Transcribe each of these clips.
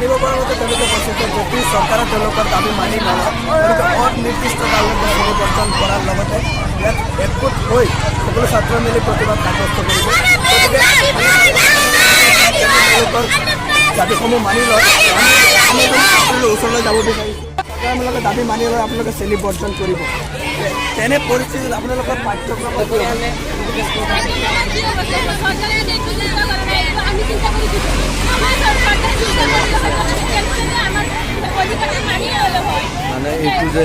জানিব পৰা মতে তেওঁলোকে কৈছে যে যদি চৰকাৰে তেওঁলোকৰ দাবী মানি নলয় গতিকে অনিৰ্দিষ্টকাললৈ পৰিৱৰ্তন কৰাৰ লগতে ইয়াত একগোট হৈ সকলো ছাত্ৰ মিলি প্ৰতিবাদ সাব্যস্ত কৰিব। গতিকে তেওঁলোকৰ দাবীসমূহ মানি লয় আমি ওচৰলৈ যাব বিচাৰিছোঁ। আপোনালোকে দাবী মানি লয় আপোনালোকে চেলি বৰ্জন কৰিব। তেনে পৰিস্থিতিত আপোনালোকৰ পাঠ্যক্ৰমত মানে এইটো যে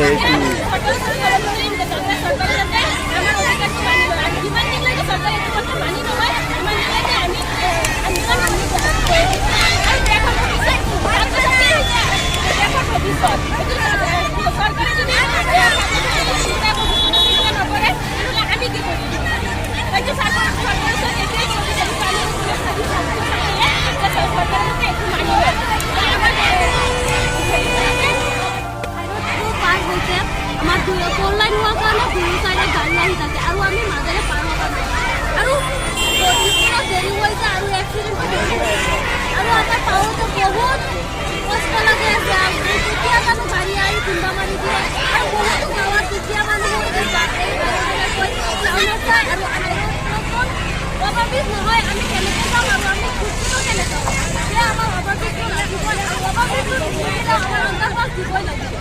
অনলাইন হোৱাৰ কাৰণে দুয়ো চাইডে গাড়ী আহি থাকে আৰু আমি মাজেৰে পাৰ হ'ব নোৱাৰোঁ আৰু দেৰি হৈ যায় আৰু এক্সিডেণ্ট আৰু এটা পাওঁতে বহুত কষ্ট লাগে। তেতিয়া মানুহ গাড়ী আহি খুন্দা মাৰি দিয়ে আৰু বহুতো গাঁৱত দুখীয়া মানুহ আৰু অভাৱিত নহয় আমি কেনেকৈ যাম আৰু আমি খুজিব কেনেকৈ সেয়া আমাৰ অভাৱিতটো লাগিব আৰু অভাৱিতটো আমাৰ অন্তৰ্ভাগ দিবই লাগিব।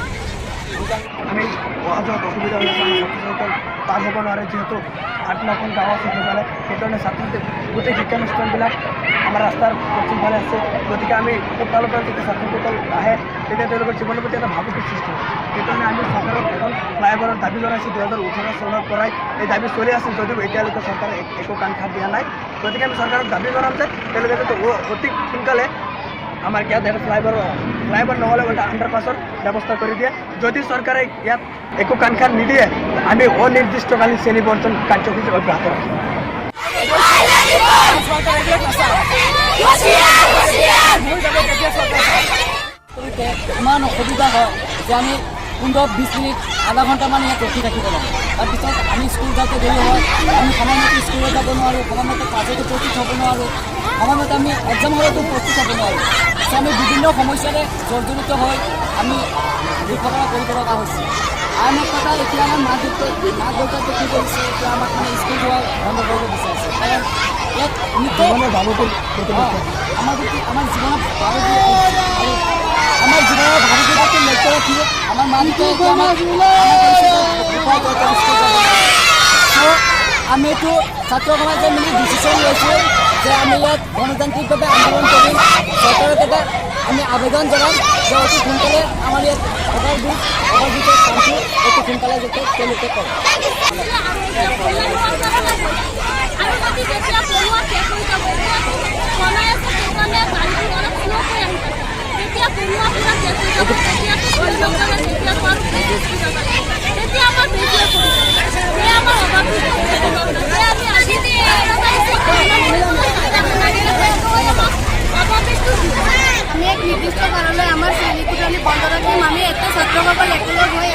আমি অহা যোৱাত অসুবিধা হৈ আছে। আমি ছাত্ৰসকল পাৰ হ'ব নোৱাৰে যিহেতু ৮-৯খন গাঁও আছে সেইকাৰণে ছাত্ৰ গোটেই শিক্ষানুষ্ঠানবিলাক আমাৰ ৰাস্তাৰ পশ্চিমফালে আছে। গতিকে আমি সেইফালৰ পৰা যেতিয়া ছাত্ৰসকল আহে তেতিয়া তেওঁলোকৰ জীৱনৰ প্ৰতি এটা ভাবুকিৰ সৃষ্টি হয়। সেইকাৰণে আমি চৰকাৰক এখন ফ্লাইঅভাৰৰ দাবী জনাইছোঁ। 2018 চনৰ পৰাই এই দাবী চলি আছে যদিও এতিয়ালৈকে চৰকাৰে একো কাণ খাপ দিয়া নাই। গতিকে আমি চৰকাৰক দাবী জনাম যে তেওঁলোকে যাতে অতি সোনকালে আমাৰ ইয়াত এটা ফ্লাইঅভাৰ নহ'লে এটা আণ্ডাৰপাছৰ ব্যৱস্থা কৰি দিয়ে। যদি চৰকাৰে ইয়াত একো কাণ খাপ নিদিয়ে আমি অনিৰ্দিষ্টকালীন শ্ৰেণী বৰ্জন কাৰ্যসূচী অব্যাহত ৰাখিম। ইমান অসুবিধা হয় যে আমি 15-20 মিনিট আধা ঘণ্টামান ইয়াত ৰখি থাকিব লাগে। তাৰপিছত আমি স্কুল যাওঁতে দেৰি হয়, আমি সময়মতে স্কুলত যাব নোৱাৰোঁ, সময়মতে কাজতো প্ৰস্তুত হ'ব নোৱাৰোঁ, সময়মতে আমি এক্সাম হলতো প্ৰস্তুত হ'ব নোৱাৰোঁ। চ' আমি বিভিন্ন সমস্যাৰে জৰ্জৰিত হৈ আমি লিখা-পঢ়া কৰিব লগা হৈছে। আন এক কথা এতিয়া আমাৰ মাক দেউতাকে কি কৰিছে এতিয়া আমাক মানে স্কুল যোৱা বন্ধ কৰিব বিচাৰিছে। কাৰণ ইয়াত আমাৰ জীৱনত আমাৰ জীৱনৰ ভাবুকিটাকে লক্ষ্য ৰাখি আমাৰ মা দেউতাই আমি এইটো ছাত্ৰ সমাজে মিলি ডিচিশ্যন লৈছোঁ যে আমি ইয়াত গণতান্ত্ৰিকভাৱে আন্দোলন কৰিম। চৰকাৰক এটা আমি আবেদন জনাম যে অতি সোনকালে আমাৰ ইয়াত অভাৰব্ৰিজ কামটো অতি সোনকালে যাতে তেওঁলোকে কৰে। আমি এক নিৰ্দিষ্ট কাৰণলৈ আমাৰ শ্ৰেণীকোঠালি বন্ধ ৰাখিম। আমি এটা ছাত্ৰসকল একেলগ হৈ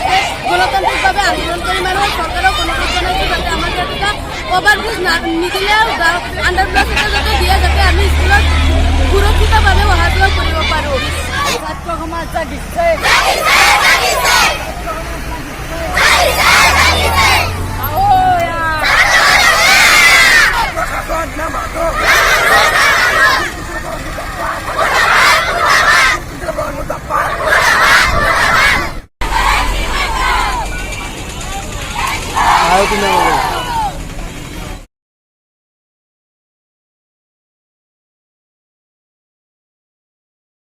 গণতান্ত্ৰিকভাৱে আন্দোলন কৰিম আৰু চৰকাৰক অনুৰোধ জনাইছোঁ যাতে আমাৰ এটা অভাৰব্ৰিজ নিদিলেও আণ্ডাৰব্ৰিজ এটা যাতে দিয়ে যাতে আমি স্কুলত সুৰক্ষিতভাৱে অহা যোৱা কৰিব পাৰোঁ। ছাত্ৰ সমাজ